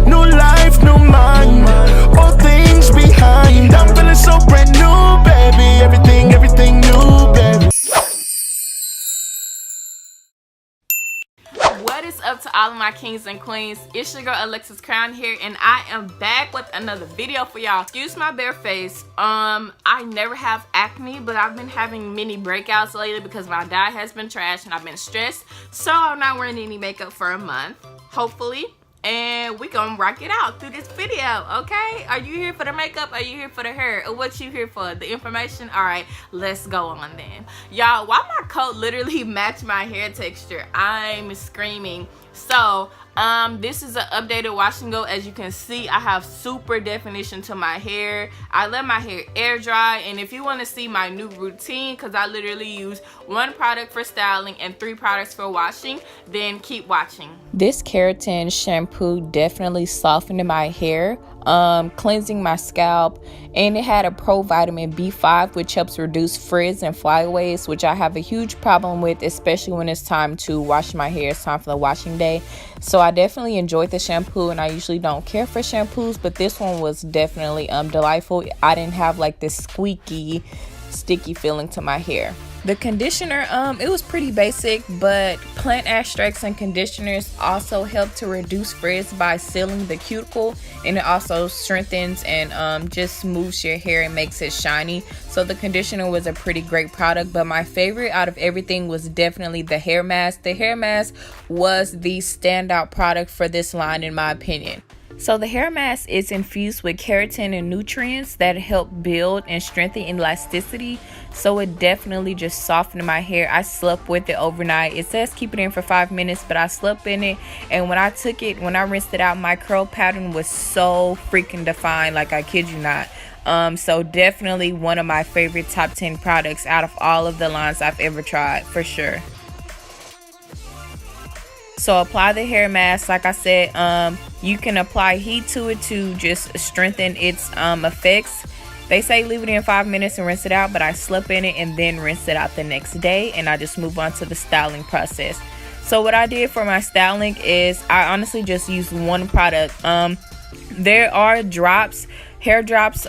New life, new mind, all things behind. I'm feeling so brand new, baby. Everything new, baby. What is up to all of my kings and queens? It's your girl Alexus Crown here, and I am back with another video for y'all. Excuse my bare face. I never have acne, but I've been having mini breakouts lately because my diet has been trash and I've been stressed. So I'm not wearing any makeup for a month, hopefully. And we gonna rock it out through this video, okay? Are you here for the makeup? Are you here for the hair? Or what you here for? The information? All right, let's go on then. Y'all, why my coat literally match my hair texture? I'm screaming. So, this is an updated wash and go. As you can see, I have super definition to my hair. I let my hair air dry, and if you want to see my new routine, because I literally use 1 product for styling and 3 products for washing, then keep watching. This Kerotin shampoo definitely softened my hair, cleansing my scalp, and it had a pro vitamin B5, which helps reduce frizz and flyaways, which I have a huge problem with, especially when it's time to wash my hair. It's time for the washing day. So I definitely enjoyed the shampoo, and I usually don't care for shampoos, but this one was definitely delightful. I didn't have like this squeaky, sticky feeling to my hair. The conditioner, it was pretty basic, but plant extracts and conditioners also help to reduce frizz by sealing the cuticle, and it also strengthens and just smooths your hair and makes it shiny. So the conditioner was a pretty great product, but my favorite out of everything was definitely the hair mask. The hair mask was the standout product for this line in my opinion. So the hair mask is infused with keratin and nutrients that help build and strengthen elasticity. So it definitely just softened my hair. I slept with it overnight. It says keep it in for 5 minutes, but I slept in it. And when I took it, when I rinsed it out, my curl pattern was so freaking defined. Like, I kid you not. So definitely one of my favorite top 10 products out of all of the lines I've ever tried, for sure. So apply the hair mask. Like I said, you can apply heat to it to just strengthen its effects. They say leave it in 5 minutes and rinse it out, but I slept in it and then rinsed it out the next day, and I just move on to the styling process. So what I did for my styling is I honestly just used 1 product. There are drops, hair drops,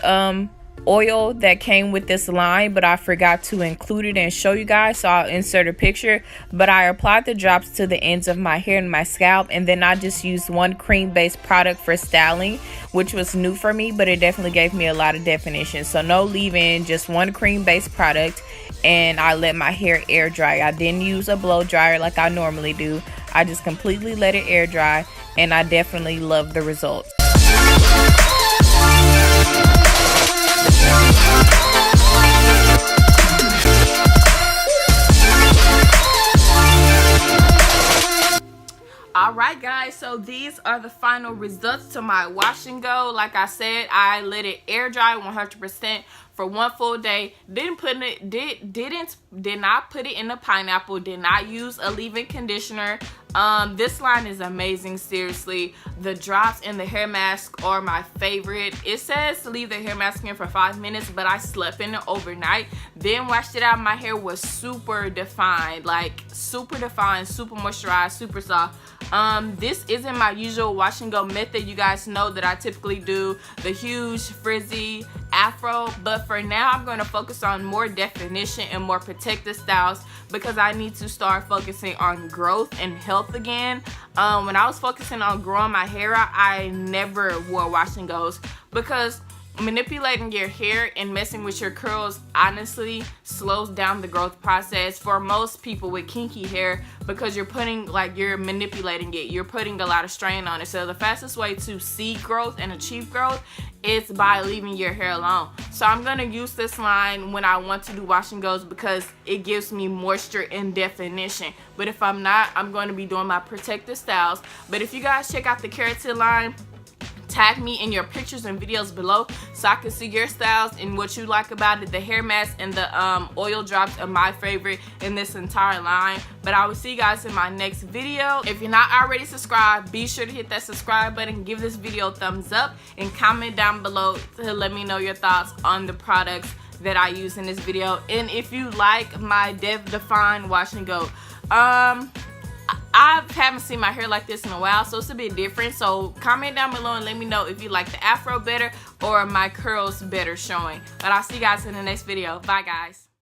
oil that came with this line, but I forgot to include it and show you guys, so I'll insert a picture. But I applied the drops to the ends of my hair and my scalp, and then I just used 1 cream based product for styling, which was new for me, but it definitely gave me a lot of definition. So no leave-in, just 1 cream based product, and I let my hair air dry. I didn't use a blow dryer like I normally do. I just completely let it air dry, and I definitely love the results. Alright guys, so these are the final results to my wash and go. Like I said, I let it air dry 100% for 1 full day. Did not put it in the pineapple, did not use a leave-in conditioner. This line is amazing, seriously. The drops and the hair mask are my favorite. It says to leave the hair mask in for 5 minutes, but I slept in it overnight, then washed it out. My hair was super defined, like super defined, super moisturized, super soft. This isn't my usual wash and go method. You guys know that I typically do the huge frizzy afro, but for now I'm going to focus on more definition and more protective styles because I need to start focusing on growth and health again. When I was focusing on growing my hair out, I never wore wash and goes because manipulating your hair and messing with your curls honestly slows down the growth process for most people with kinky hair, because you're manipulating it, you're putting a lot of strain on it. So the fastest way to see growth and achieve growth is by leaving your hair alone. So I'm gonna use this line when I want to do wash and goes because it gives me moisture and definition. But if I'm not, I'm going to be doing my protective styles. But if you guys check out the Kerotin line, tag me in your pictures and videos below so I can see your styles and what you like about it. The hair mask and the oil drops are my favorite in this entire line. But I will see you guys in my next video. If you're not already subscribed, be sure to hit that subscribe button, give this video a thumbs up, and comment down below to let me know your thoughts on the products that I use in this video. And if you like my define wash and go, I haven't seen my hair like this in a while, so it's a bit different. So comment down below and let me know if you like the afro better or my curls better showing. But I'll see you guys in the next video. Bye guys.